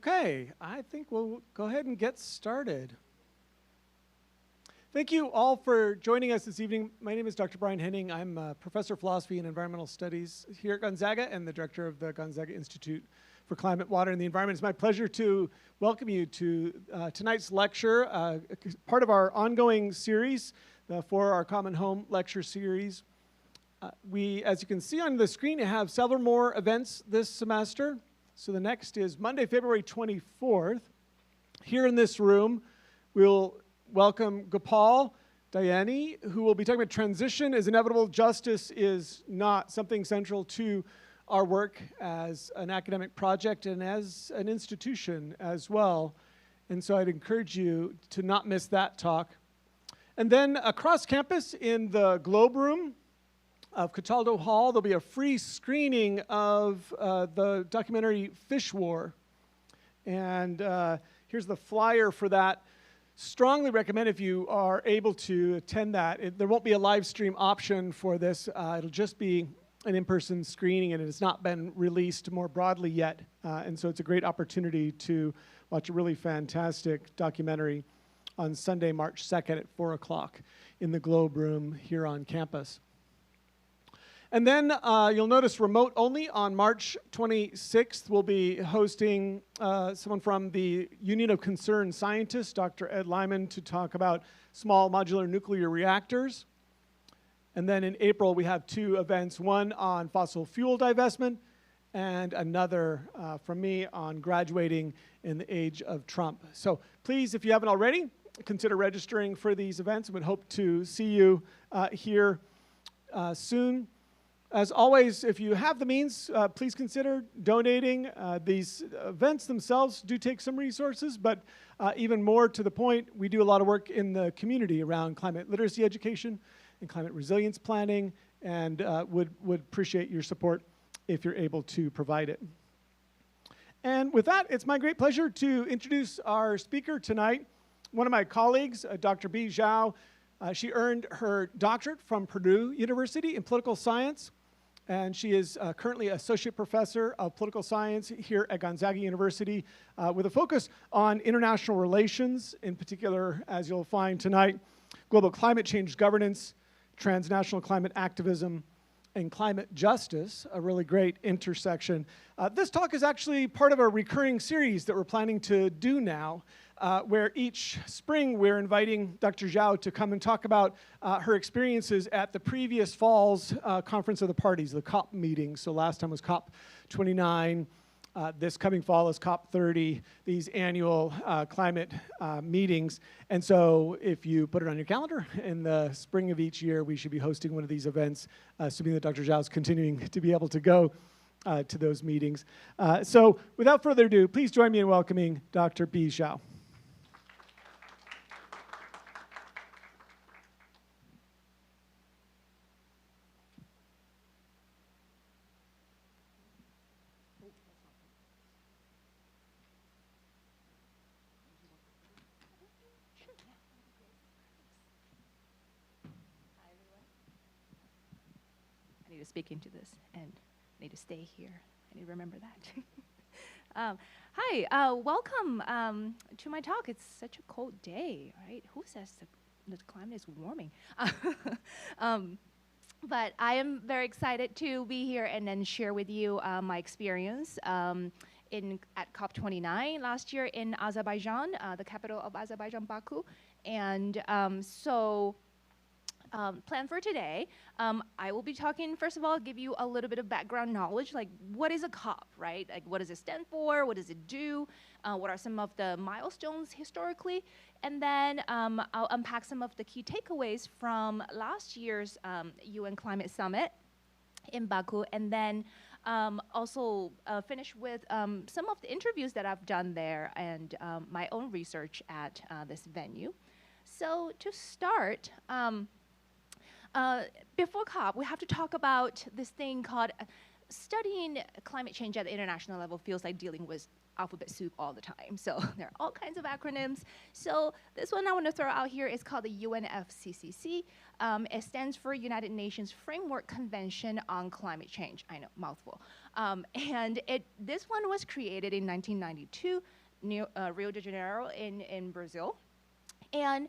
Okay, I think we'll go ahead and get started. Thank you all for joining us this evening. My name is Dr. Brian Henning. I'm a professor of philosophy and environmental studies here at Gonzaga and the director of the Gonzaga Institute for Climate, Water, and the Environment. It's my pleasure to welcome you to tonight's lecture, part of our ongoing series, the For Our Common Home lecture series. We, as you can see on the screen, have several more events this semester. So the next is Monday, February 24th. Here in this room, we'll welcome Gopal Dayani, who will be talking about transition is inevitable, justice is not, something central to our work as an academic project and as an institution as well. And so I'd encourage you to not miss that talk. And then across campus in the Globe Room of Cataldo Hall, there'll be a free screening of the documentary Fish War. And here's the flyer for that. Strongly recommend if you are able to attend that. There won't be a live stream option for this. It'll just be an in-person screening, and it has not been released more broadly yet. And so it's a great opportunity to watch a really fantastic documentary on Sunday, March 2nd at 4 o'clock in the Globe Room here on campus. And then you'll notice remote only on March 26th. We'll be hosting someone from the Union of Concerned Scientists, Dr. Ed Lyman, to talk about small modular nuclear reactors. And then in April, we have two events, one on fossil fuel divestment and another from me on graduating in the age of Trump. So please, if you haven't already, consider registering for these events. We would hope to see you here soon. As always, if you have the means, please consider donating. These events themselves do take some resources, but even more to the point, we do a lot of work in the community around climate literacy education and climate resilience planning, and would appreciate your support if you're able to provide it. And with that, it's my great pleasure to introduce our speaker tonight, one of my colleagues, Dr. B. Zhao. She earned her doctorate from Purdue University in political science. And she is currently associate professor of political science here at Gonzaga University with a focus on international relations, in particular, as you'll find tonight, global climate change governance, transnational climate activism, and climate justice, a really great intersection. This talk is actually part of a recurring series that we're planning to do now, where each spring we're inviting Dr. Zhao to come and talk about her experiences at the previous fall's Conference of the Parties, the COP meeting. So last time was COP29. This coming fall is COP30, these annual climate meetings. And so if you put it on your calendar, in the spring of each year, we should be hosting one of these events, assuming that Dr. Zhao is continuing to be able to go to those meetings. So without further ado, please join me in welcoming Dr. B. Zhao. To speak into this and I need to stay here. I need to remember that. Hi, welcome to my talk. It's such a cold day, right? Who says the climate is warming? But I am very excited to be here and then share with you my experience at COP29 last year in Azerbaijan, the capital of Azerbaijan, Baku. And plan for today, I will be talking, first of all, give you a little bit of background knowledge, like what is a COP, right? Like what does it stand for? What does it do? What are some of the milestones historically? And then I'll unpack some of the key takeaways from last year's UN Climate Summit in Baku, and then also finish with some of the interviews that I've done there and my own research at this venue. So to start, before COP, we have to talk about this thing called studying climate change at the international level feels like dealing with alphabet soup all the time. So there are all kinds of acronyms. So this one I want to throw out here is called the UNFCCC. It stands for United Nations Framework Convention on Climate Change. I know, mouthful. And this one was created in 1992, Rio de Janeiro in Brazil. And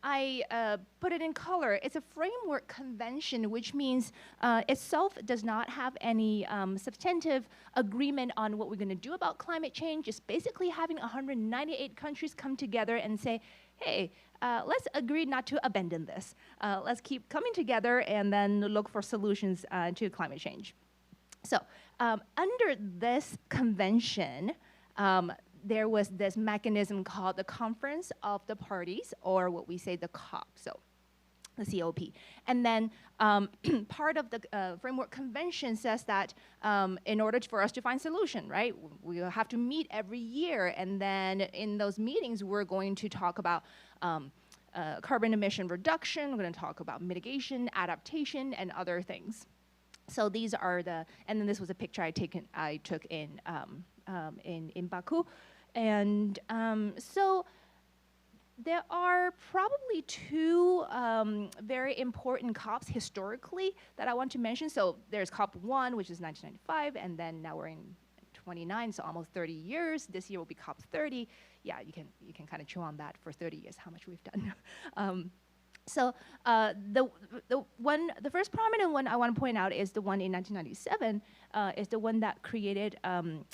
I put it in color. It's a framework convention, which means itself does not have any substantive agreement on what we're going to do about climate change. It's basically having 198 countries come together and say, hey, let's agree not to abandon this. Let's keep coming together and then look for solutions to climate change. So under this convention, there was this mechanism called the Conference of the Parties, or what we say the COP, so the COP. And then part of the Framework Convention says that in order for us to find solution, right, we have to meet every year, and then in those meetings, we're going to talk about carbon emission reduction, we're going to talk about mitigation, adaptation, and other things. So these are and then this was a picture I took in Baku. And so there are probably two very important COPs historically that I want to mention. So there's COP1, which is 1995, and then now we're in 29, so almost 30 years. This year will be COP30. Yeah, you can kind of chew on that for 30 years, how much we've done. So the first prominent one I want to point out is the one in 1997, is the one that created,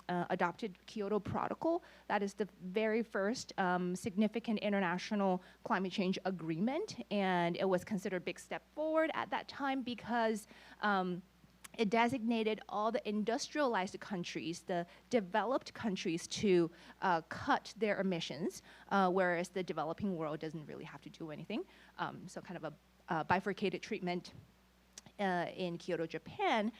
adopted Kyoto Protocol. That is the very first significant international climate change agreement, and it was considered a big step forward at that time because it designated all the industrialized countries, the developed countries, to cut their emissions, whereas the developing world doesn't really have to do anything. So kind of a bifurcated treatment in Kyoto, Japan.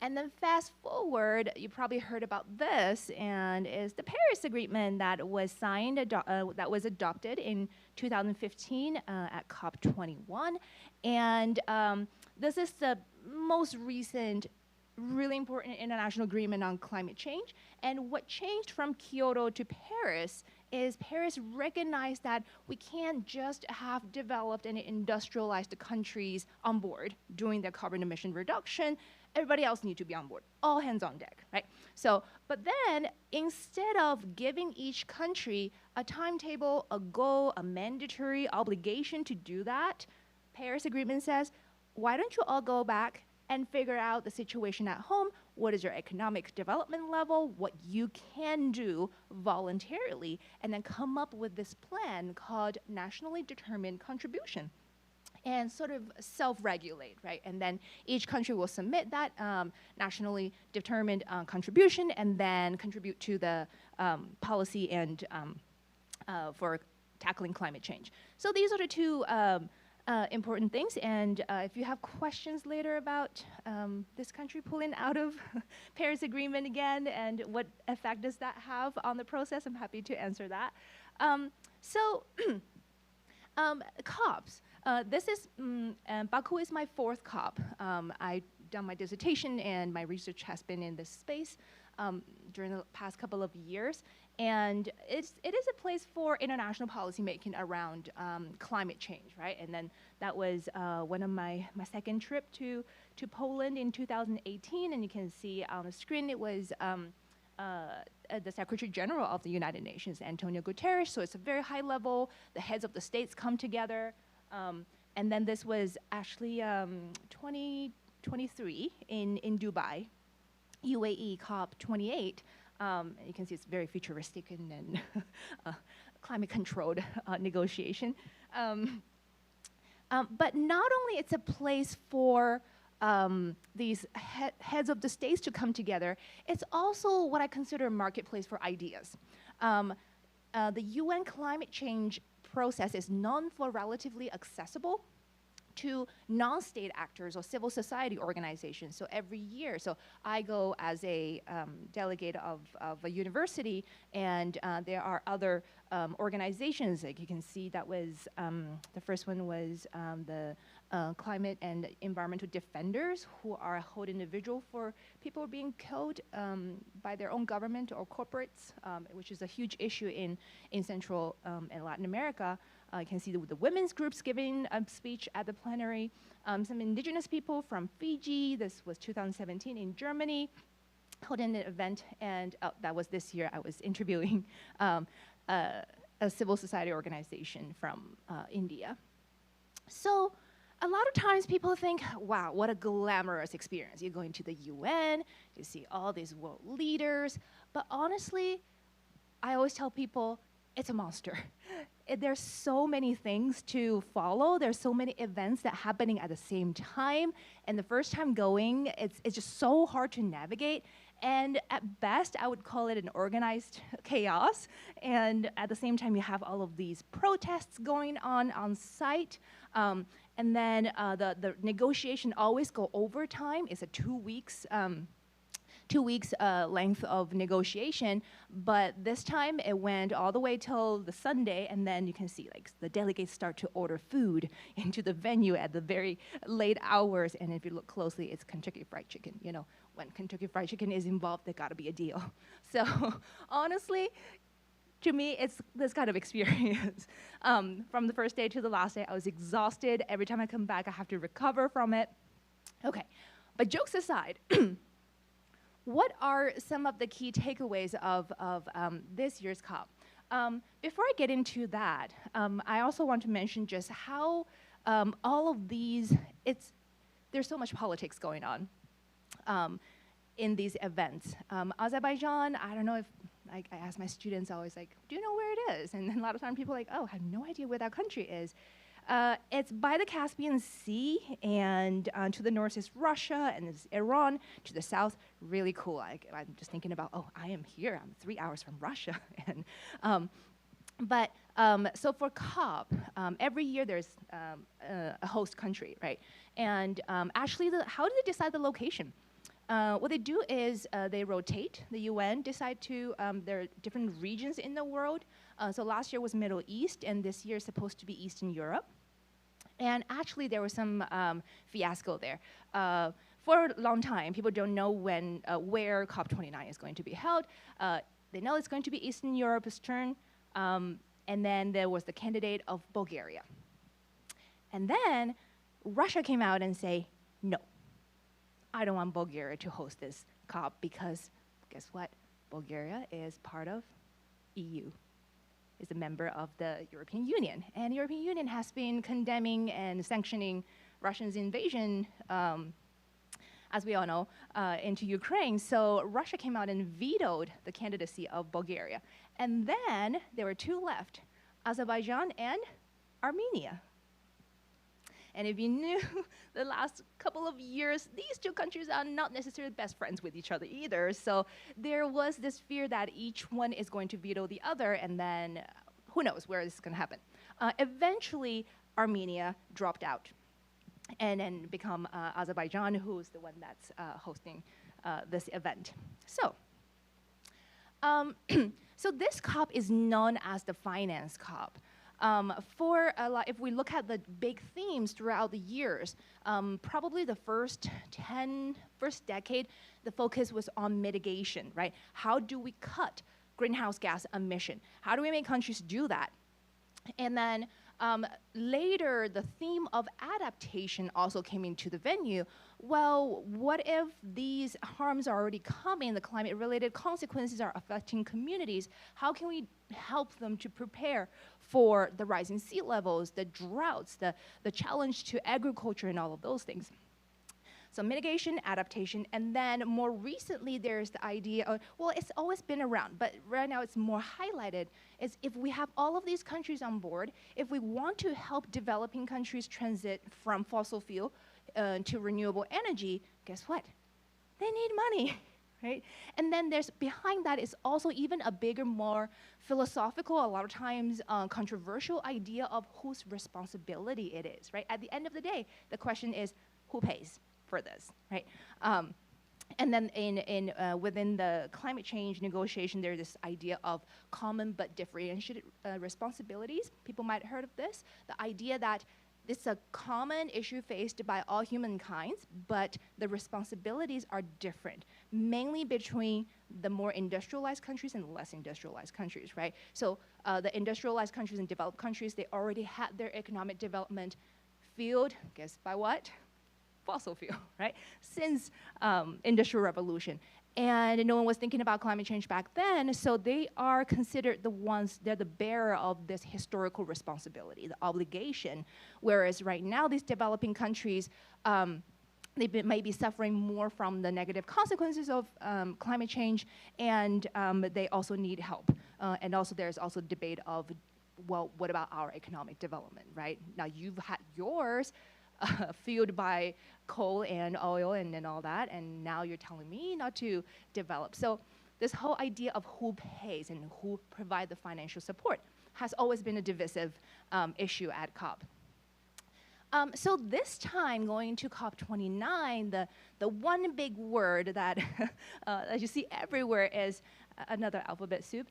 And then fast forward, you probably heard about this, and is the Paris Agreement that was signed, that was adopted in 2015 at COP29. And this is the most recent, really important international agreement on climate change. And what changed from Kyoto to Paris is Paris recognized that we can't just have developed and industrialized countries on board doing their carbon emission reduction. Everybody else needs to be on board, all hands on deck, right? So, but then instead of giving each country a timetable, a goal, a mandatory obligation to do that, Paris Agreement says, why don't you all go back and figure out the situation at home? What is your economic development level? What you can do voluntarily, and then come up with this plan called nationally determined contribution, and sort of self-regulate, right? And then each country will submit that nationally determined contribution, and then contribute to the policy and for tackling climate change. So these are the two important things, and if you have questions later about this country pulling out of Paris Agreement again, and what effect does that have on the process, I'm happy to answer that. COPs. This is, Baku is my fourth COP. I've done my dissertation, and my research has been in this space during the past couple of years. And it is a place for international policy making around climate change, right? And then that was one of my second trip to Poland in 2018, and you can see on the screen it was the Secretary General of the United Nations, Antonio Guterres. So it's a very high level. The heads of the states come together, and then this was actually 2023 in Dubai, UAE COP28. You can see it's very futuristic and climate-controlled negotiation. But not only it's a place for these heads of the states to come together, it's also what I consider a marketplace for ideas. The UN climate change process is known for relatively accessible to non-state actors or civil society organizations. So every year, so I go as a delegate of a university, and there are other organizations, like you can see that was, the first one was the climate and environmental defenders who are held individual for people being killed by their own government or corporates, which is a huge issue in Central and Latin America. You can see the women's groups giving a speech at the plenary. Some indigenous people from Fiji, this was 2017 in Germany, holding an event, and that was this year. I was interviewing a civil society organization from India. So a lot of times people think, wow, what a glamorous experience. You're going to the UN, you see all these world leaders, but honestly, I always tell people, it's a monster. There's so many things to follow. There's so many events that are happening at the same time. And the first time going, it's just so hard to navigate. And at best, I would call it an organized chaos. And at the same time, you have all of these protests going on site. And then the negotiation always go over time. It's a 2 weeks length of negotiation, but this time it went all the way till the Sunday, and then you can see like the delegates start to order food into the venue at the very late hours, and if you look closely, it's Kentucky Fried Chicken. You know, when Kentucky Fried Chicken is involved, there gotta be a deal. So honestly, to me, it's this kind of experience. From the first day to the last day, I was exhausted. Every time I come back, I have to recover from it. Okay, but jokes aside, what are some of the key takeaways of this year's COP? Before I get into that, I also want to mention just how all of these, there's so much politics going on in these events. Azerbaijan, I don't know if, I ask my students always like, do you know where it is? And then a lot of times people are like, oh, I have no idea where that country is. It's by the Caspian Sea, and to the north is Russia, and there's Iran. To the south, really cool. I'm just thinking about, oh, I am here. I'm 3 hours from Russia. And, so for COP, every year there's a host country, right? And actually, how do they decide the location? What they do is they rotate. The UN decide to, there are different regions in the world. So last year was Middle East, and this year is supposed to be Eastern Europe. And actually, there was some fiasco there. For a long time, people don't know where COP29 is going to be held. They know it's going to be Eastern Europe's turn. And then there was the candidate of Bulgaria. And then Russia came out and say, no, I don't want Bulgaria to host this COP because guess what? Bulgaria is part of EU. Is a member of the European Union. And the European Union has been condemning and sanctioning Russia's invasion, as we all know, into Ukraine. So Russia came out and vetoed the candidacy of Bulgaria. And then there were two left, Azerbaijan and Armenia. And if you knew the last couple of years, these two countries are not necessarily best friends with each other either. So there was this fear that each one is going to veto the other, and then who knows where this is going to happen. Eventually, Armenia dropped out and then become Azerbaijan, who's the one that's hosting this event. So, so this COP is known as the Finance COP. If we look at the big themes throughout the years, probably the first decade, the focus was on mitigation, right? How do we cut greenhouse gas emission? How do we make countries do that? And then later, the theme of adaptation also came into the venue. Well, what if these harms are already coming, the climate-related consequences are affecting communities? How can we help them to prepare for the rising sea levels, the droughts, the challenge to agriculture, and all of those things? So mitigation, adaptation, and then more recently, there's the idea of, well, it's always been around, but right now it's more highlighted, is if we have all of these countries on board, if we want to help developing countries transit from fossil fuel to renewable energy, guess what? They need money, right? And then there's, behind that is also even a bigger, more philosophical, a lot of times controversial idea of whose responsibility it is, right? At the end of the day, the question is, who pays for this, right? And then within the climate change negotiation, there's this idea of common but differentiated responsibilities. People might have heard of this. The idea that it's a common issue faced by all humankind, but the responsibilities are different, mainly between the more industrialized countries and less industrialized countries, right? So the industrialized countries and developed countries, they already had their economic development fueled, guess by what? Fossil fuel, right? Since Industrial Revolution. And no one was thinking about climate change back then, so they are considered the ones, they're the bearer of this historical responsibility, the obligation, whereas right now these developing countries, may be suffering more from the negative consequences of climate change, and they also need help. And also there's also debate of, well, what about our economic development, right? Now you've had yours fueled by coal and oil and all that, and now you're telling me not to develop. So this whole idea of who pays and who provide the financial support has always been a divisive issue at COP. So this time, going to COP29, the one big word that as you see everywhere is another alphabet soup,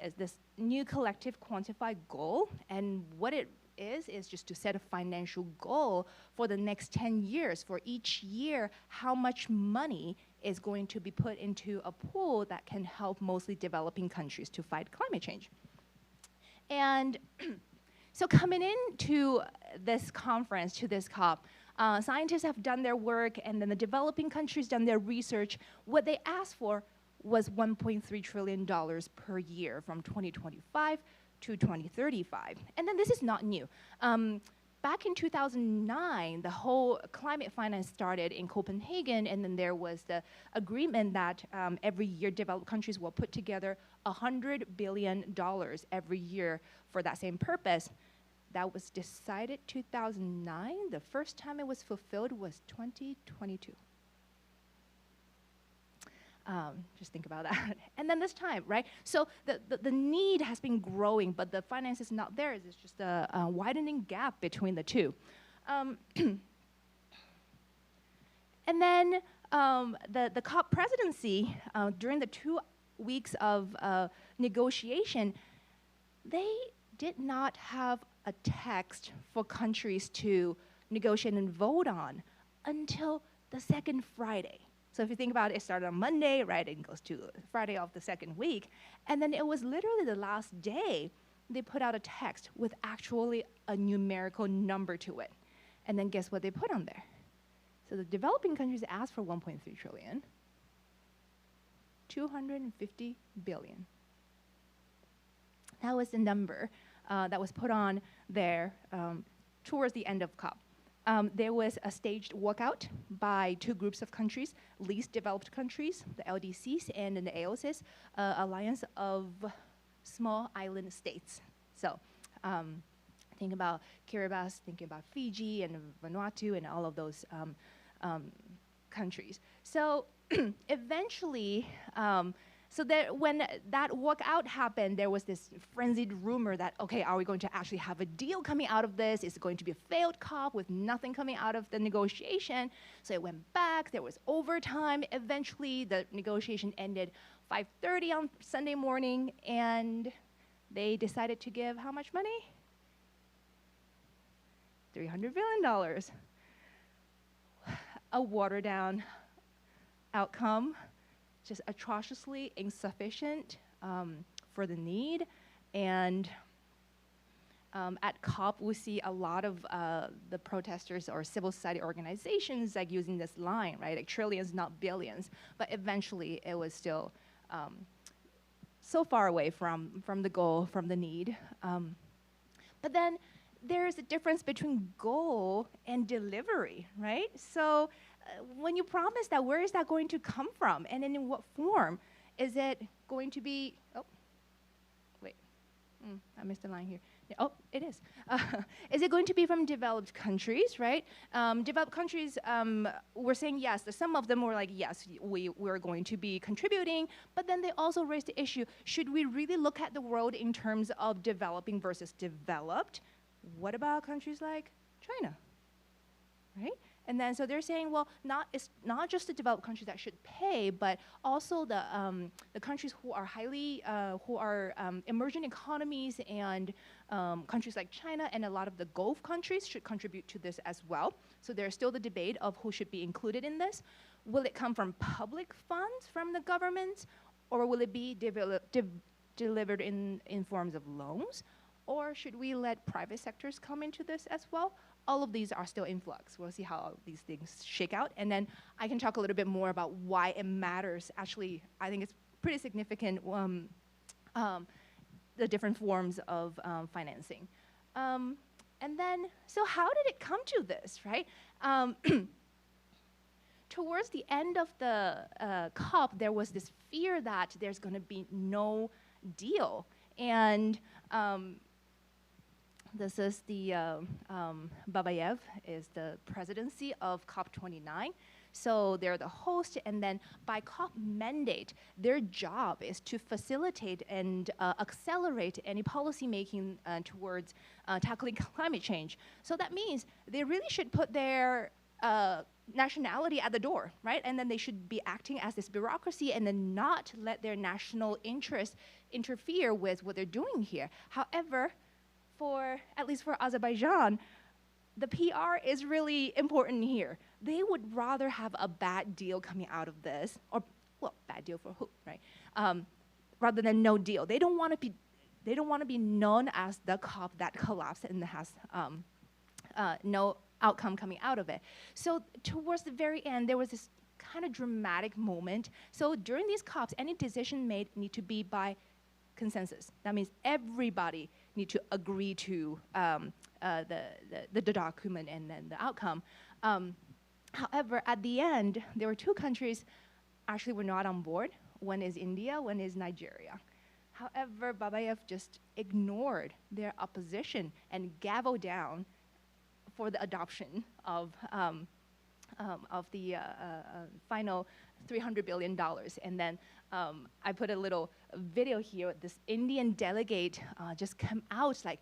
is this new collective quantified goal. And what it is just to set a financial goal for the next 10 years. For each year, how much money is going to be put into a pool that can help mostly developing countries to fight climate change. And so coming into this conference, to this COP, scientists have done their work, and then the developing countries done their research. What they asked for was $1.3 trillion per year from 2025 to 2035. And then this is not new. Back in 2009, the whole climate finance started in Copenhagen, and then there was the agreement that every year developed countries will put together $100 billion every year for that same purpose. That was decided 2009. The first time it was fulfilled was 2022. Just think about that. And then this time, right? So the need has been growing, but the finance is not there. It's just a widening gap between the two. And then the COP presidency, during the 2 weeks of negotiation, they did not have a text for countries to negotiate and vote on until the second Friday. So if you think about it, it started on Monday, right, and goes to Friday of the second week. And then it was literally the last day they put out a text with actually a numerical number to it. And then guess what they put on there? So the developing countries asked for 1.3 trillion, 250 billion. That was the number that was put on there towards the end of COP. There was a staged walkout by 2 groups of countries, least developed countries, the LDCs, and then the AOSIS, Alliance of Small Island States. So think about Kiribati, thinking about Fiji and Vanuatu and all of those countries. So eventually, so that when that walkout happened, there was this frenzied rumor that, okay, are we going to actually have a deal coming out of this? Is it going to be a failed COP with nothing coming out of the negotiation? So it went back, there was overtime. Eventually, the negotiation ended 5:30 on Sunday morning, and they decided to give how much money? $300 billion. A watered down outcome, just atrociously insufficient for the need. And at COP, we see a lot of the protesters or civil society organizations like using this line, right? Like trillions, not billions. But eventually, it was still so far away from the goal, from the need. But then there's a difference between goal and delivery, right? So when you promise that, where is that going to come from? And then in what form? Is it going to be, oh, wait, I missed a line here. Oh, it is. Is it going to be from developed countries, right? Developed countries, we're saying yes. Some of them were like, yes, we're going to be contributing, but then they also raised the issue, should we really look at the world in terms of developing versus developed? What about countries like China, right? And then so they're saying, well, it's not just the developed countries that should pay, but also the countries who are emerging economies and countries like China and a lot of the Gulf countries should contribute to this as well. So there's still the debate of who should be included in this. Will it come from public funds from the government, or will it be delivered in forms of loans? Or should we let private sectors come into this as well? All of these are still in flux. We'll see how these things shake out. And then I can talk a little bit more about why it matters. Actually, I think it's pretty significant, the different forms of financing. And then, so how did it come to this, right? Towards the end of the COP, there was this fear that there's going to be no deal. And this is the, Babayev is the presidency of COP29. So they're the host, and then by COP mandate, their job is to facilitate and accelerate any policy making towards tackling climate change. So that means they really should put their nationality at the door, right? And then they should be acting as this bureaucracy and then not let their national interests interfere with what they're doing here. However, at least for Azerbaijan, the PR is really important here. They would rather have a bad deal coming out of this, or, well, bad deal for who, right? Rather than no deal. They don't want to be known as the COP that collapsed and has no outcome coming out of it. So towards the very end, there was this kind of dramatic moment. So during these COPs, any decision made need to be by consensus. That means everybody need to agree to the document and then the outcome. However, at the end, there were two countries actually were not on board. One is India, one is Nigeria. However, Babayev just ignored their opposition and gavelled down for the adoption of the final $300 billion. And then I put a little video here. This Indian delegate just came out like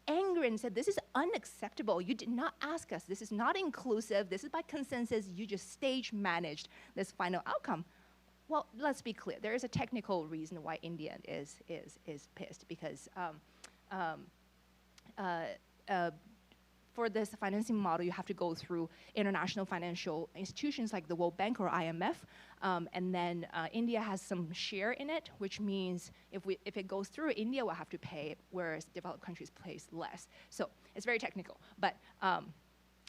angry and said, this is unacceptable. You did not ask us. This is not inclusive. This is by consensus. You just stage managed this final outcome. Well, let's be clear. There is a technical reason why India is pissed, because for this financing model, you have to go through international financial institutions like the World Bank or IMF, and then India has some share in it, which means if it goes through, India will have to pay, whereas developed countries pays less. So it's very technical, but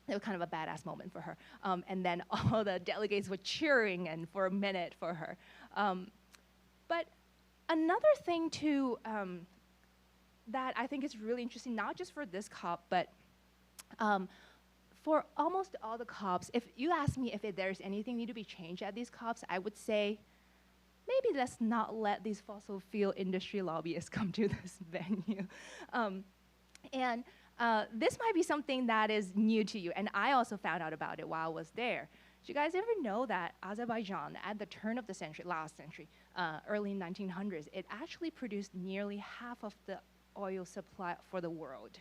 it was kind of a badass moment for her. And then all the delegates were cheering and for a minute for her. But another thing too that I think is really interesting, not just for this COP, but for almost all the COPs, if you ask me if there's anything need to be changed at these COPs, I would say maybe let's not let these fossil fuel industry lobbyists come to this venue. This might be something that is new to you, and I also found out about it while I was there. Do you guys ever know that Azerbaijan, at the turn of the century, last century, early 1900s, it actually produced nearly half of the oil supply for the world?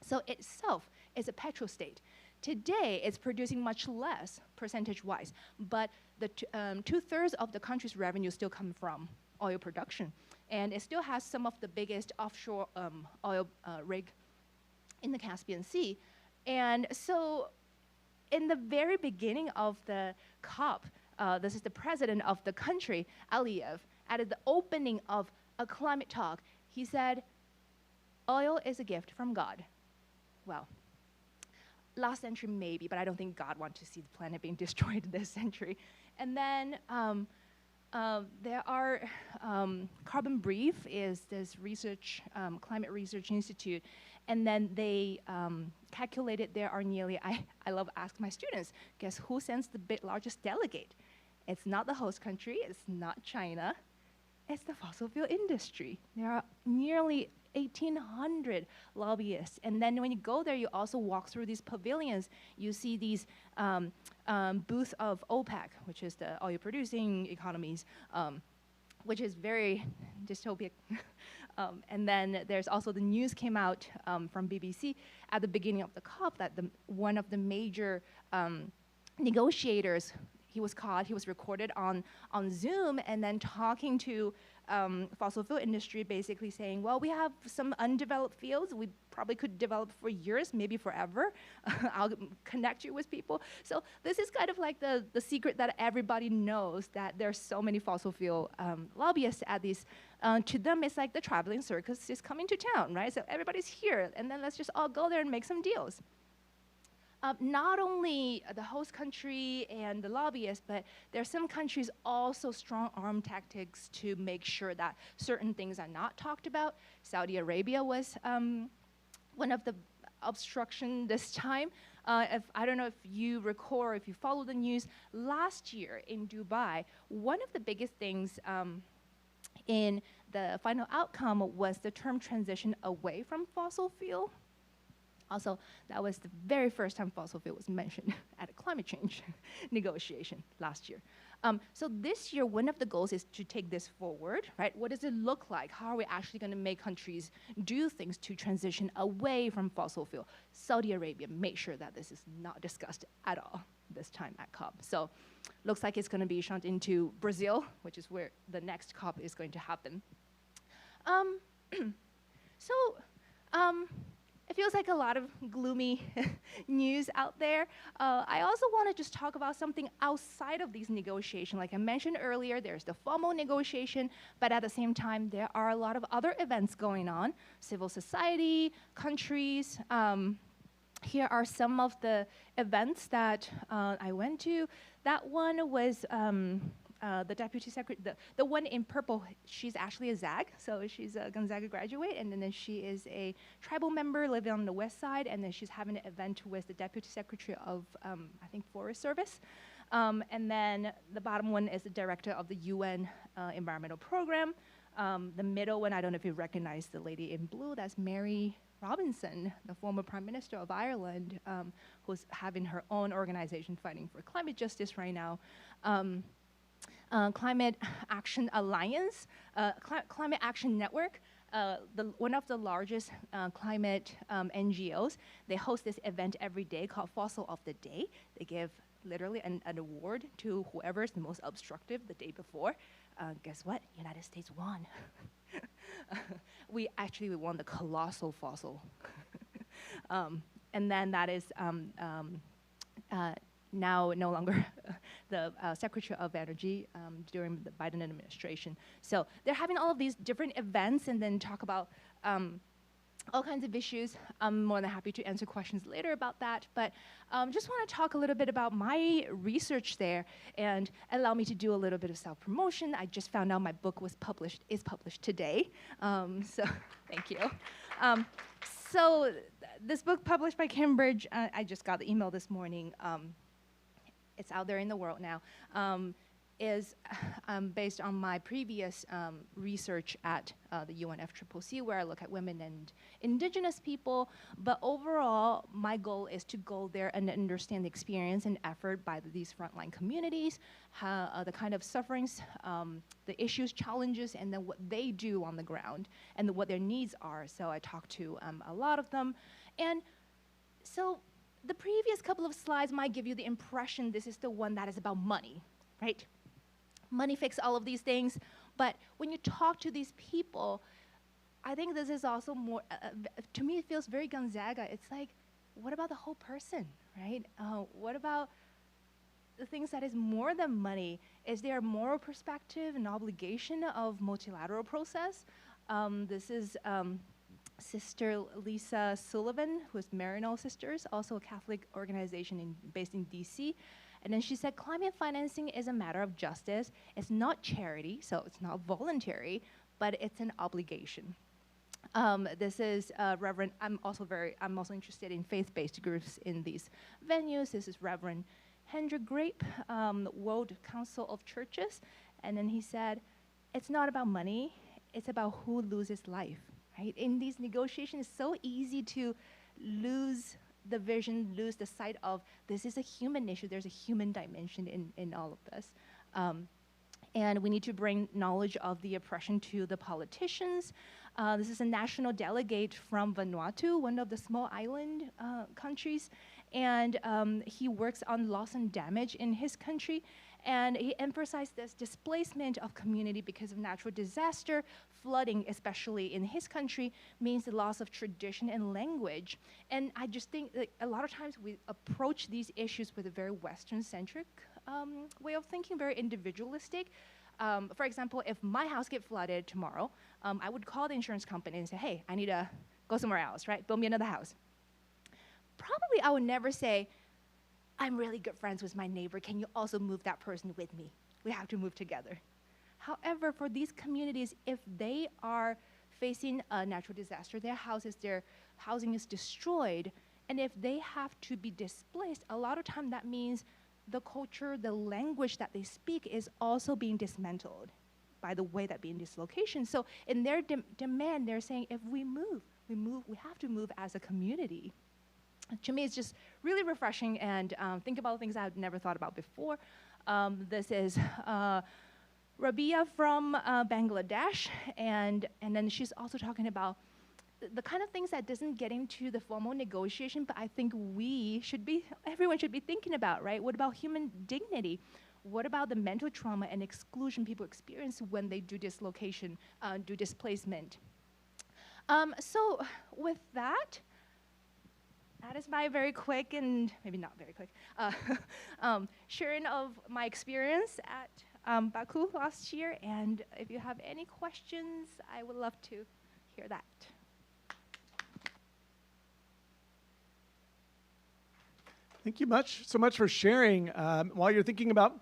So itself is a petrostate. Today, it's producing much less percentage-wise, but the 2/3 of the country's revenue still come from oil production, and it still has some of the biggest offshore oil rig in the Caspian Sea. And so in the very beginning of the COP, this is the president of the country, Aliyev, at the opening of a climate talk, he said, oil is a gift from God. Well, last century maybe, but I don't think God wants to see the planet being destroyed this century. And then there are, Carbon Brief is this research, climate research institute, and then they calculated there are nearly, I love to ask my students, guess who sends the largest delegate? It's not the host country, it's not China, it's the fossil fuel industry. There are nearly 1,800 lobbyists. And then when you go there, you also walk through these pavilions. You see these booths of OPEC, which is the oil producing economies, which is very dystopic. And then there's also the news came out from BBC at the beginning of the COP that one of the major negotiators, he was caught, he was recorded on Zoom and then talking to fossil fuel industry, basically saying, well, we have some undeveloped fields. We probably could develop for years, maybe forever. I'll connect you with people. So this is kind of like the secret that everybody knows, that there's so many fossil fuel lobbyists at these. To them, it's like the traveling circus is coming to town, right? So everybody's here, and then let's just all go there and make some deals. Not only the host country and the lobbyists, but there are some countries also strong-arm tactics to make sure that certain things are not talked about. Saudi Arabia was one of the obstruction this time. I don't know if you recall or if you follow the news, last year in Dubai, one of the biggest things in the final outcome was the term transition away from fossil fuel. Also, that was the very first time fossil fuel was mentioned at a climate change negotiation last year. So this year, one of the goals is to take this forward, right? What does it look like? How are we actually going to make countries do things to transition away from fossil fuel? Saudi Arabia made sure that this is not discussed at all this time at COP. So looks like it's going to be shunt into Brazil, which is where the next COP is going to happen. It feels like a lot of gloomy news out there. I also want to just talk about something outside of these negotiations. Like I mentioned earlier, there's the FOMO negotiation, but at the same time, there are a lot of other events going on. Civil society, countries. Here are some of the events that I went to. That one was the deputy secretary, the one in purple, she's actually a ZAG, so she's a Gonzaga graduate, and then she is a tribal member living on the west side, and then she's having an event with the deputy secretary of, I think, Forest Service. And then the bottom one is the director of the UN environmental program. The middle one, I don't know if you recognize the lady in blue, that's Mary Robinson, the former Prime Minister of Ireland, who's having her own organization fighting for climate justice right now. Climate Action Alliance, Climate Action Network, one of the largest climate NGOs. They host this event every day called Fossil of the Day. They give literally an award to whoever is the most obstructive the day before. Guess what? United States won. We won the colossal fossil. And then that is now no longer the Secretary of Energy during the Biden administration. So they're having all of these different events and then talk about all kinds of issues. I'm more than happy to answer questions later about that, but just want to talk a little bit about my research there and allow me to do a little bit of self-promotion. I just found out my book is published today, so thank you. So this book published by Cambridge, I just got the email this morning, it's out there in the world now, is based on my previous research at the UNFCCC, where I look at women and indigenous people. But overall, my goal is to go there and understand the experience and effort by these frontline communities, the kind of sufferings, the issues, challenges, and then what they do on the ground, and what their needs are. So I talked to a lot of them. And so the previous couple of slides might give you the impression this is the one that is about money, right? Money fixes all of these things, but when you talk to these people, I think this is also more, to me it feels very Gonzaga. It's like, what about the whole person, right? What about the things that is more than money? Is there a moral perspective and obligation of multilateral process? This is Sister Lisa Sullivan, who is Maryknoll Sisters, also a Catholic organization based in DC. And then she said, climate financing is a matter of justice. It's not charity, so it's not voluntary, but it's an obligation. This is Reverend, I'm also interested in faith-based groups in these venues. This is Reverend Hendrik Grape, World Council of Churches. And then he said, it's not about money, it's about who loses life, right? In these negotiations, it's so easy to lose the vision, lose the sight of this is a human issue, there's a human dimension in all of this. And we need to bring knowledge of the oppression to the politicians. This is a national delegate from Vanuatu, one of the small island countries. And he works on loss and damage in his country. And he emphasized this displacement of community because of natural disaster. Flooding, especially in his country, means the loss of tradition and language. And I just think that a lot of times we approach these issues with a very Western-centric way of thinking, very individualistic. For example, if my house gets flooded tomorrow, I would call the insurance company and say, hey, I need to go somewhere else, right? Build me another house. Probably I would never say, I'm really good friends with my neighbor. Can you also move that person with me? We have to move together. However, for these communities, if they are facing a natural disaster, their housing is destroyed, and if they have to be displaced, a lot of time that means the culture, the language that they speak is also being dismantled by the way that being dislocation. So in their demand, they're saying, if we have to move as a community. To me, it's just really refreshing and think about things I've never thought about before. This is Rabia from Bangladesh, and then she's also talking about the kind of things that doesn't get into the formal negotiation, but I think everyone should be thinking about, right? What about human dignity? What about the mental trauma and exclusion people experience when they do dislocation, do displacement? So with that is my very quick and maybe not very quick sharing of my experience at Baku last year. And if you have any questions, I would love to hear that. Thank you so much for sharing. While you're thinking about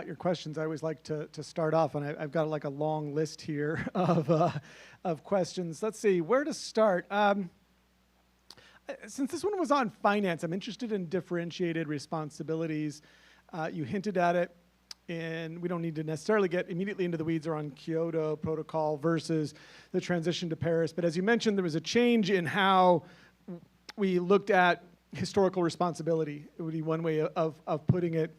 your questions, I always like to start off, and I've got like a long list here of questions. Let's see, where to start. Since this one was on finance, I'm interested in differentiated responsibilities. You hinted at it, and we don't need to necessarily get immediately into the weeds or on Kyoto Protocol versus the transition to Paris. But as you mentioned, there was a change in how we looked at historical responsibility. It would be one way of putting it.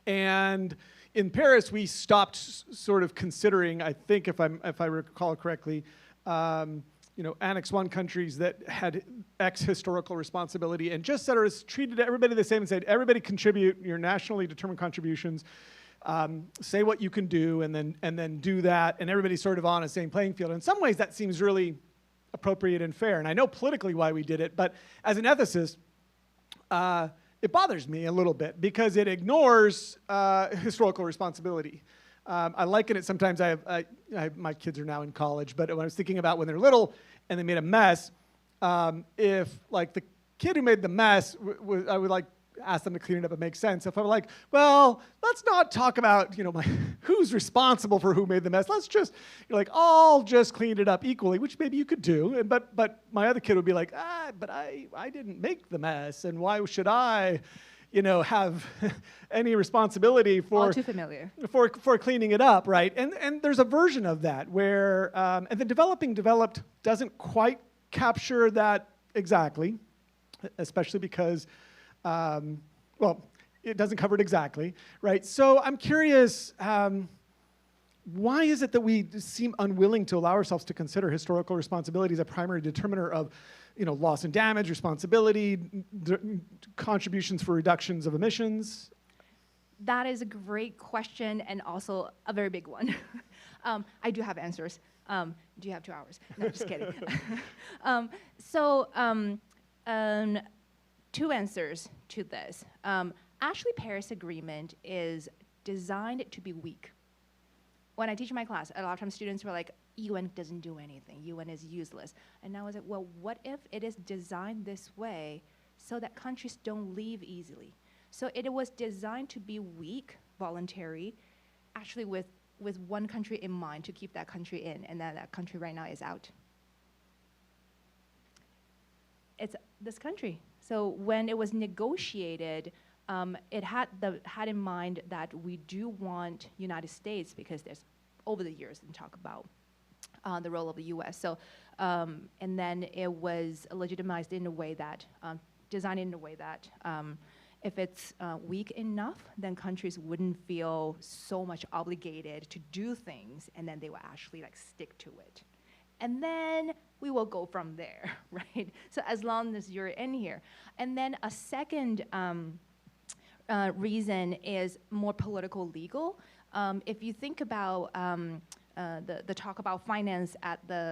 And in Paris, we stopped sort of considering, I think if I recall correctly, Annex 1 countries that had X historical responsibility and just treated everybody the same and said, everybody contribute your nationally determined contributions, say what you can do, and then do that, and everybody's sort of on a same playing field. In some ways, that seems really appropriate and fair. And I know politically why we did it, but as an ethicist, it bothers me a little bit because it ignores historical responsibility. I liken it sometimes. My kids are now in college, but when I was thinking about when they're little and they made a mess, if like the kid who made the mess, I would like ask them to clean it up and make sense. If I'm like, well, let's not talk about who's responsible for who made the mess. Let's just I'll just clean it up equally, which maybe you could do. But my other kid would be like, but I didn't make the mess, and why should I have any responsibility for all too familiar for cleaning it up, right? And there's a version of that where and the developed doesn't quite capture that exactly, especially because it doesn't cover it exactly, right? So I'm curious, why is it that we seem unwilling to allow ourselves to consider historical responsibility as a primary determiner of loss and damage, responsibility, contributions for reductions of emissions? That is a great question and also a very big one. I do have answers. Do you have 2 hours? No, just kidding. Two answers to this. Actually, Paris Agreement is designed to be weak. When I teach my class, a lot of times students were like, UN doesn't do anything. UN is useless. And I was like, well, what if it is designed this way so that countries don't leave easily? So it was designed to be weak, voluntary, actually with one country in mind to keep that country in, and that country right now is out. It's this country. So when it was negotiated, it had in mind that we do want United States, because there's over the years been talk about the role of the U.S. So and then it was legitimized in a way that designed in a way that if it's weak enough, then countries wouldn't feel so much obligated to do things, and then they will actually like stick to it. And then we will go from there, right? So as long as you're in here. And then a second reason is more political legal. If you think about the talk about finance at the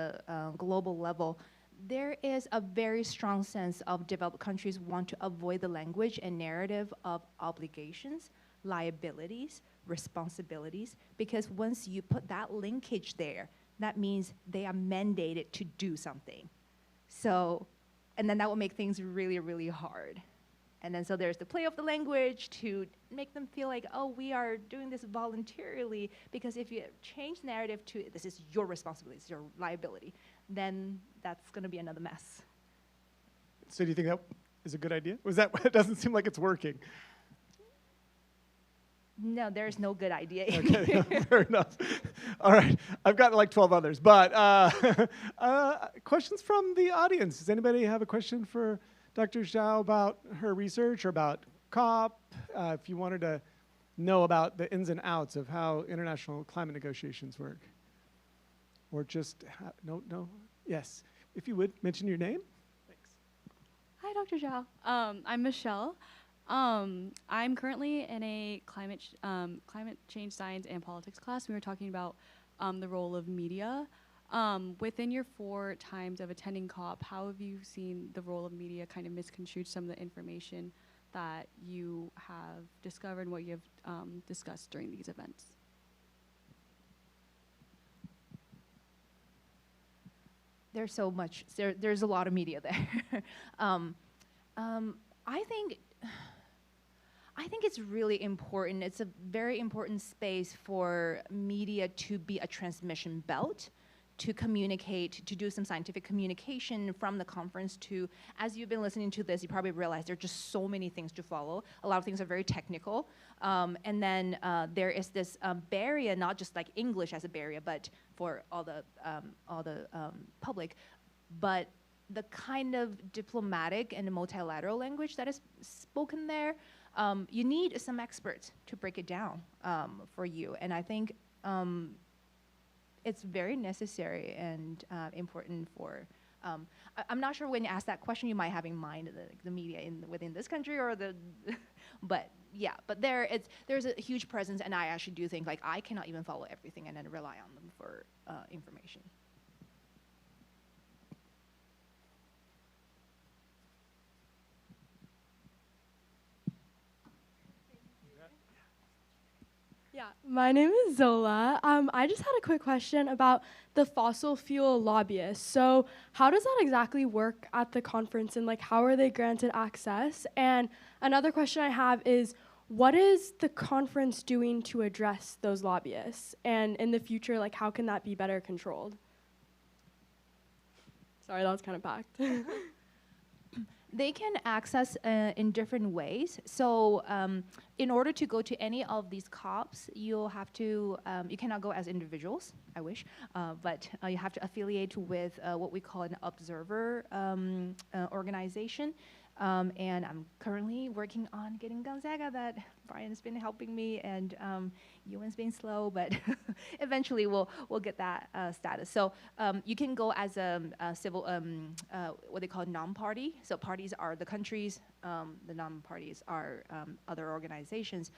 global level, there is a very strong sense of developed countries want to avoid the language and narrative of obligations, liabilities, responsibilities, because once you put that linkage there, that means they are mandated to do something. So, and then that will make things really, really hard. And then so there's the play of the language to make them feel like, oh, we are doing this voluntarily, because if you change the narrative to this is your responsibility, it's your liability, then that's gonna be another mess. So do you think that is a good idea? Was that, it doesn't seem like it's working. No, there's no good idea. Okay, fair enough. All right, I've got like 12 others, but questions from the audience. Does anybody have a question for Dr. Zhao about her research or about COP? If you wanted to know about the ins and outs of how international climate negotiations work. Or just, no? Yes. If you would, mention your name. Thanks. Hi, Dr. Zhao. I'm Michelle. I'm currently in a climate change science and politics class. We were talking about the role of media. Within your 4 times of attending COP, how have you seen the role of media kind of misconstrued some of the information that you have discovered and what you have discussed during these events? There's so much, there's a lot of media there. I think it's really important. It's a very important space for media to be a transmission belt, to communicate, to do some scientific communication from the conference to, as you've been listening to this, you probably realize there are just so many things to follow. A lot of things are very technical. And then there is this barrier, not just like English as a barrier, but for all the public, but the kind of diplomatic and multilateral language that is spoken there, you need some experts to break it down for you. And I think it's very necessary and important for, I'm not sure when you ask that question, you might have in mind the media within this country or but yeah, but there's a huge presence, and I actually do think like I cannot even follow everything and then rely on them for information. Yeah, my name is Zola. I just had a quick question about the fossil fuel lobbyists. So how does that exactly work at the conference, and like how are they granted access? And another question I have is, what is the conference doing to address those lobbyists? And in the future, like how can that be better controlled? Sorry, that was kind of packed. They can access in different ways. So in order to go to any of these COPs, you'll have to, you cannot go as individuals, I wish, but you have to affiliate with what we call an observer organization. And I'm currently working on getting Gonzaga that Brian has been helping me, and Ewan's been slow, but eventually we'll get that status. So you can go as a civil, what they call non-party. So parties are the countries, the non-parties are other organizations.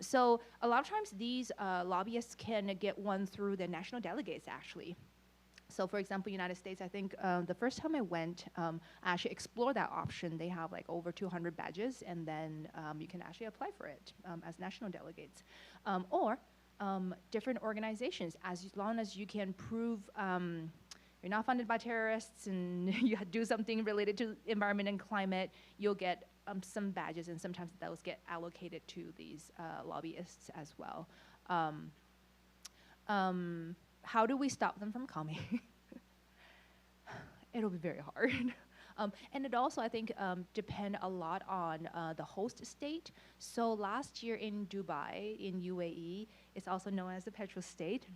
So a lot of times these lobbyists can get one through the national delegates, actually. So for example, United States, I think the first time I went, I actually explored that option. They have like over 200 badges, and then you can actually apply for it as national delegates. Or different organizations, as long as you can prove you're not funded by terrorists and you do something related to environment and climate, you'll get some badges, and sometimes those get allocated to these lobbyists as well. How do we stop them from coming? It'll be very hard. And it also, I think, depend a lot on the host state. So last year in Dubai, in UAE, it's also known as the petrol state.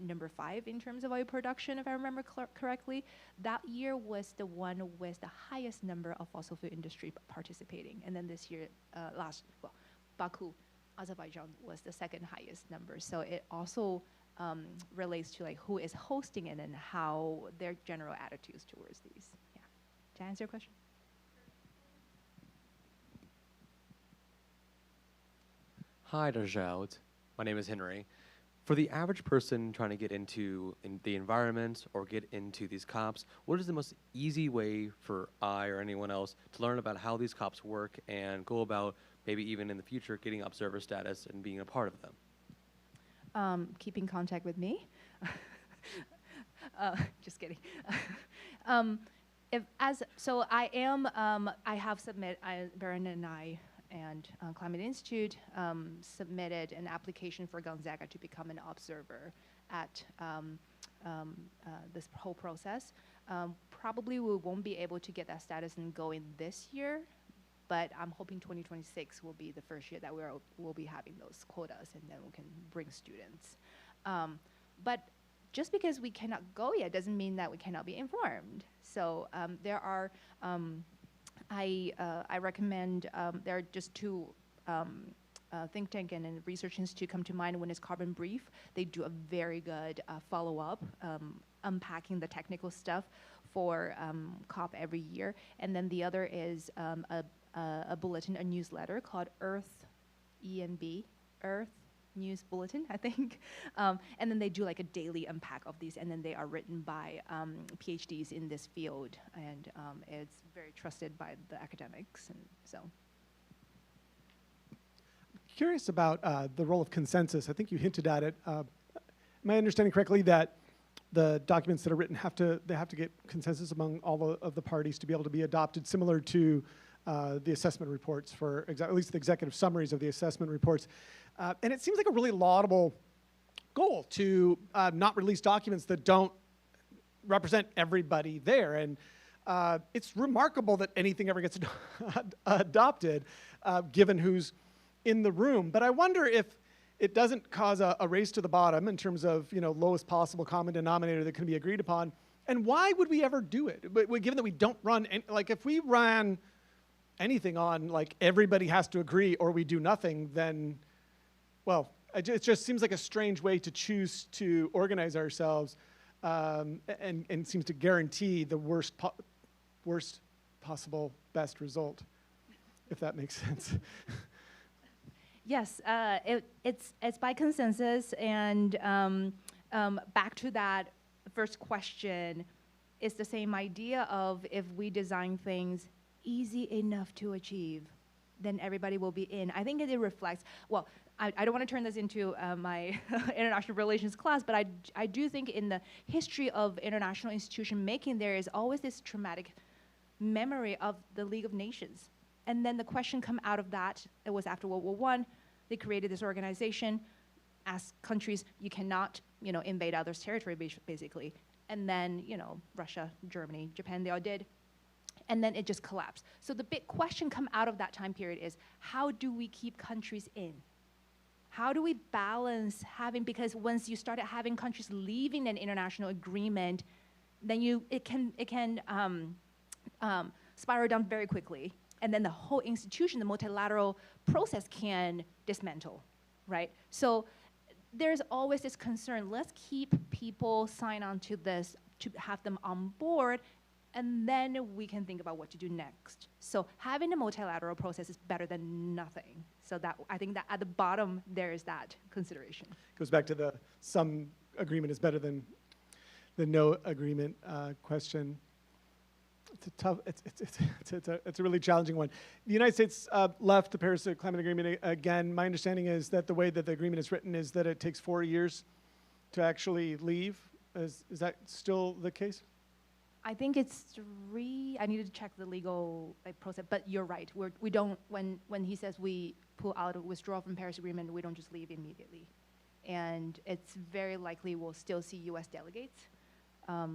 number 5 in terms of oil production, if I remember correctly. That year was the one with the highest number of fossil fuel industry participating. And then this year, Baku, Azerbaijan was the second highest number. So it also relates to like who is hosting it and how their general attitudes towards these. Yeah. Did I answer your question? Hi, Dr. Zhao. My name is Henry. For the average person trying to get into the environment or get into these COPs, what is the most easy way for I or anyone else to learn about how these COPs work and go about maybe even in the future getting observer status and being a part of them? Keep in contact with me. Just kidding. I have submitted, Baron and I, and Climate Institute submitted an application for Gonzaga to become an observer at this whole process. Probably we won't be able to get that status and go in this year, but I'm hoping 2026 will be the first year that we'll be having those quotas, and then we can bring students. But just because we cannot go yet doesn't mean that we cannot be informed. So there are, I recommend, there are just 2 think tank and research institute come to mind. One is Carbon Brief. They do a very good follow-up, unpacking the technical stuff for COP every year. And then the other is a bulletin, a newsletter called Earth ENB, Earth News Bulletin, I think. And then they do like a daily unpack of these, and then they are written by Ph.D.s in this field, and it's very trusted by the academics, and so. Curious about the role of consensus. I think you hinted at it. Am I understanding correctly that the documents that are written have to get consensus among all of the parties to be able to be adopted, similar to the assessment reports for at least the executive summaries of the assessment reports? And it seems like a really laudable goal to not release documents that don't represent everybody there. And it's remarkable that anything ever gets adopted, given who's in the room. But I wonder if it doesn't cause a race to the bottom in terms of, lowest possible common denominator that can be agreed upon. And why would we ever do it? But given that we don't run, if we ran anything on like everybody has to agree or we do nothing, then, well, it just seems like a strange way to choose to organize ourselves, and seems to guarantee the worst possible best result, if that makes sense. Yes, it's by consensus, and back to that first question, it's the same idea of if we design things easy enough to achieve, then everybody will be in. I think it reflects, well, I don't want to turn this into my international relations class, but I do think in the history of international institution making, there is always this traumatic memory of the League of Nations. And then the question come out of that, it was after World War I, they created this organization, asked countries, you cannot, invade others' territory, basically. And then, Russia, Germany, Japan, they all did. And then it just collapsed. So the big question come out of that time period is, how do we keep countries in? How do we balance having, because once you started having countries leaving an international agreement, then it can spiral down very quickly. And then the whole institution, the multilateral process can dismantle, right? So there's always this concern, let's keep people sign on to this, to have them on board, and then we can think about what to do next. So having a multilateral process is better than nothing. So that, I think that at the bottom, there is that consideration. Goes back to the some agreement is better than the no agreement question. It's a tough, it's a really challenging one. The United States left the Paris Climate Agreement again. My understanding is that the way that the agreement is written is that it takes 4 years to actually leave. Is that still the case? I think it's 3. I need to check the legal process, but you're right. We don't, when he says we pull out or withdraw from Paris Agreement, we don't just leave immediately. And it's very likely we'll still see US delegates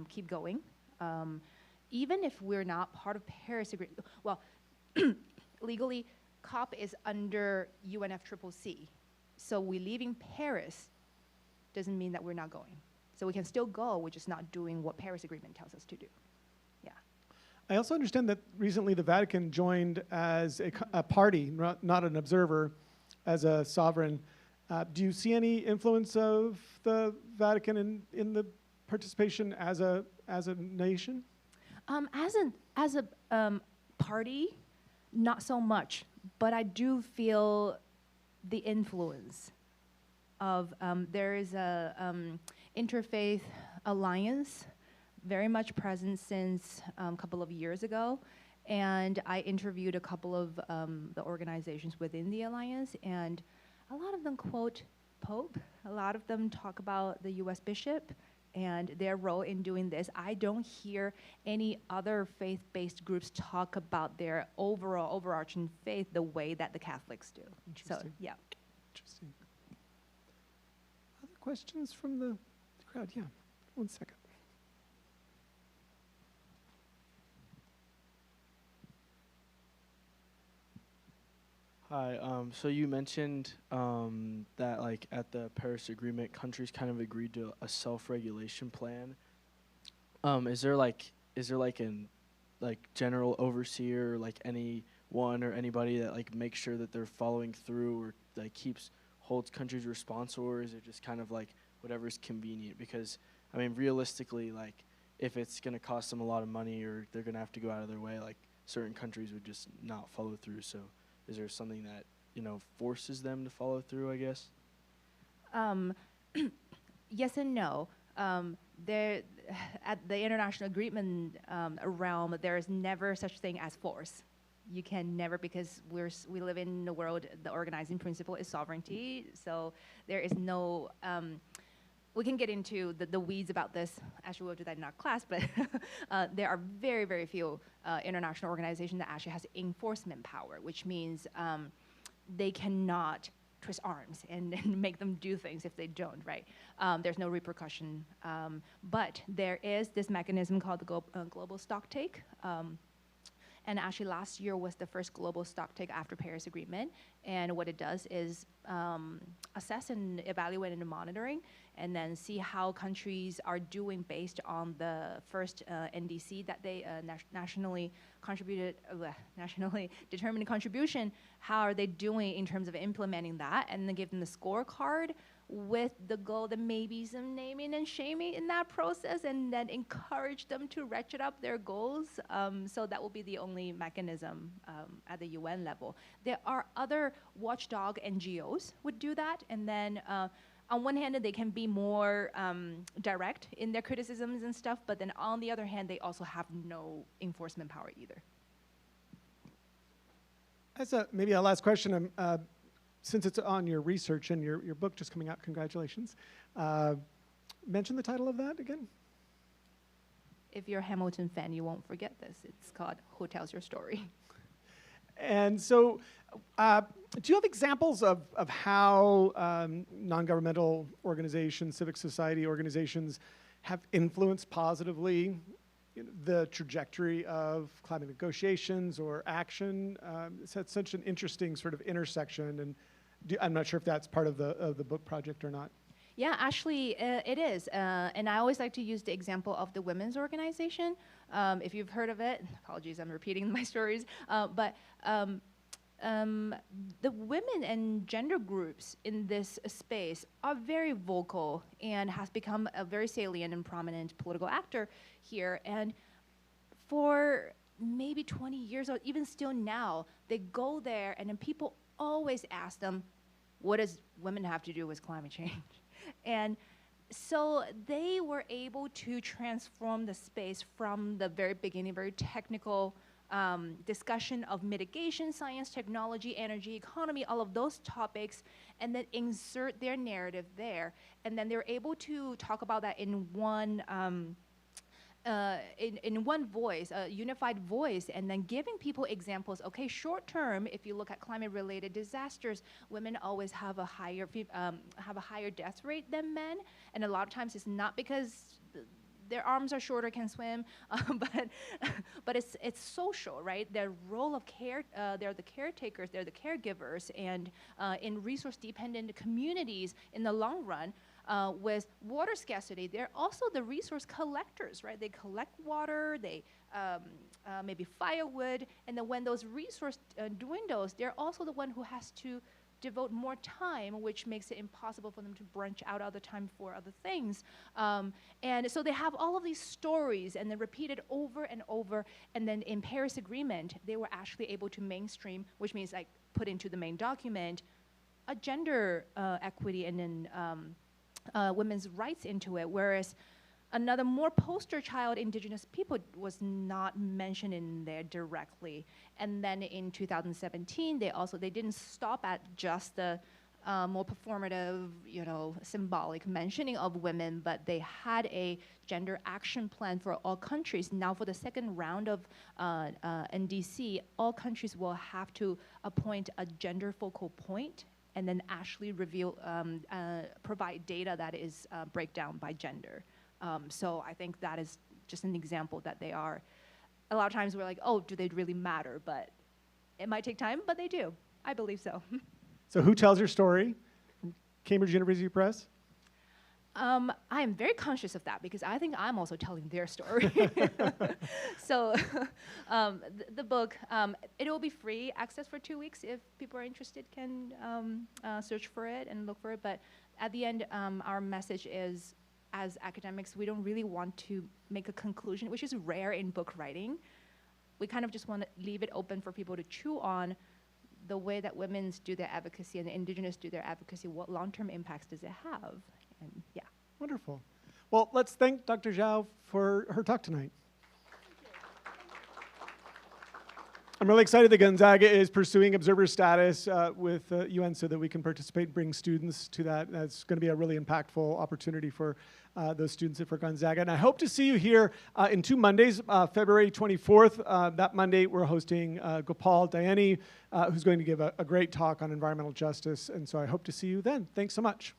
keep going. Even if we're not part of Paris Agreement, well, legally, COP is under UNFCCC. So we leaving Paris doesn't mean that we're not going. So we can still go, we're just not doing what Paris Agreement tells us to do. Yeah. I also understand that recently the Vatican joined as a party, not an observer, as a sovereign. Do you see any influence of the Vatican in the participation as a nation? As a party, not so much, but I do feel the influence of, there is a interfaith alliance very much present since a couple of years ago, and I interviewed a couple of the organizations within the alliance, and a lot of them quote Pope, a lot of them talk about the US Bishop and their role in doing this. I don't hear any other faith-based groups talk about their overall overarching faith the way that the Catholics do. So, yeah. Interesting. Other questions from the crowd? Yeah, 1 second. Hi, so you mentioned that like at the Paris Agreement, countries kind of agreed to a self-regulation plan. Is there like an general overseer, or like anyone or anybody that like makes sure that they're following through, or like holds countries responsible, or is it just kind of like whatever's convenient? Because I mean, realistically, like if it's gonna cost them a lot of money or they're gonna have to go out of their way, like certain countries would just not follow through. So is there something that, you know, forces them to follow through, I guess? Yes and no. There, at the international agreement realm, there is never such thing as force. You can never, because we live in a world, the organizing principle is sovereignty, so there is no, we can get into the weeds about this, actually we'll do that in our class, but there are very, very few international organizations that actually has enforcement power, which means they cannot twist arms and make them do things if they don't, right? There's no repercussion. But there is this mechanism called the global stocktake. And actually last year was the first global stocktake after Paris Agreement. And what it does is assess and evaluate and monitoring, and then see how countries are doing based on the first NDC that they nationally determined contribution. How are they doing in terms of implementing that, and then give them the scorecard with the goal that maybe some naming and shaming in that process, and then encourage them to ratchet up their goals. So that will be the only mechanism at the UN level. There are other watchdog NGOs would do that, and then on one hand, they can be more direct in their criticisms and stuff, but then on the other hand, they also have no enforcement power either. As maybe a last question, since it's on your research and your book just coming out, congratulations. Mention the title of that again. If you're a Hamilton fan, you won't forget this. It's called Who Tells Your Story? And so, do you have examples of how non-governmental organizations, civic society organizations have influenced positively the trajectory of climate negotiations or action? It's such an interesting sort of intersection, and I'm not sure if that's part of the book project or not. Yeah, actually, it is. And I always like to use the example of the women's organization. If you've heard of it, apologies, I'm repeating my stories, but the women and gender groups in this space are very vocal and has become a very salient and prominent political actor here. And for maybe 20 years, or even still now, they go there and then people always ask them, what does women have to do with climate change? And so they were able to transform the space from the very beginning, very technical discussion of mitigation, science, technology, energy, economy, all of those topics, and then insert their narrative there. And then they're able to talk about that in one in one voice, a unified voice, and then giving people examples. Okay, short term, if you look at climate-related disasters, women always have a higher death rate than men, and a lot of times it's not because their arms are shorter, can swim, but it's social, right? Their role of care, they're the caretakers, they're the caregivers, and in resource-dependent communities, in the long run, With water scarcity, they're also the resource collectors, right? They collect water, they maybe firewood, and then when those resources dwindles, they're also the one who has to devote more time, which makes it impossible for them to branch out other time for other things. And so they have all of these stories and then repeated over and over. And then in Paris Agreement, they were actually able to mainstream, which means like put into the main document, a gender equity and then women's rights into it. Whereas another more poster child, indigenous people, was not mentioned in there directly. And then in 2017, they didn't stop at just the more performative, symbolic mentioning of women, but they had a gender action plan for all countries. Now for the second round of NDC, all countries will have to appoint a gender focal point and then actually provide data that is breakdown by gender. So I think that is just an example that they are, a lot of times we're like, oh, do they really matter? But it might take time, but they do. I believe so. So who tells your story? From Cambridge University Press? I am very conscious of that because I think I'm also telling their story. So the book, it will be free access for 2 weeks. If people are interested, can search for it and look for it. But at the end, our message is, as academics, we don't really want to make a conclusion, which is rare in book writing. We kind of just want to leave it open for people to chew on the way that women do their advocacy and the indigenous do their advocacy. What long-term impacts does it have? And yeah. Wonderful. Well, let's thank Dr. Zhao for her talk tonight. I'm really excited that Gonzaga is pursuing observer status with UN so that we can participate and bring students to that. That's going to be a really impactful opportunity for those students for Gonzaga. And I hope to see you here in 2 Mondays, February 24th. That Monday, we're hosting Gopal Dayani, who's going to give a great talk on environmental justice. And so I hope to see you then. Thanks so much.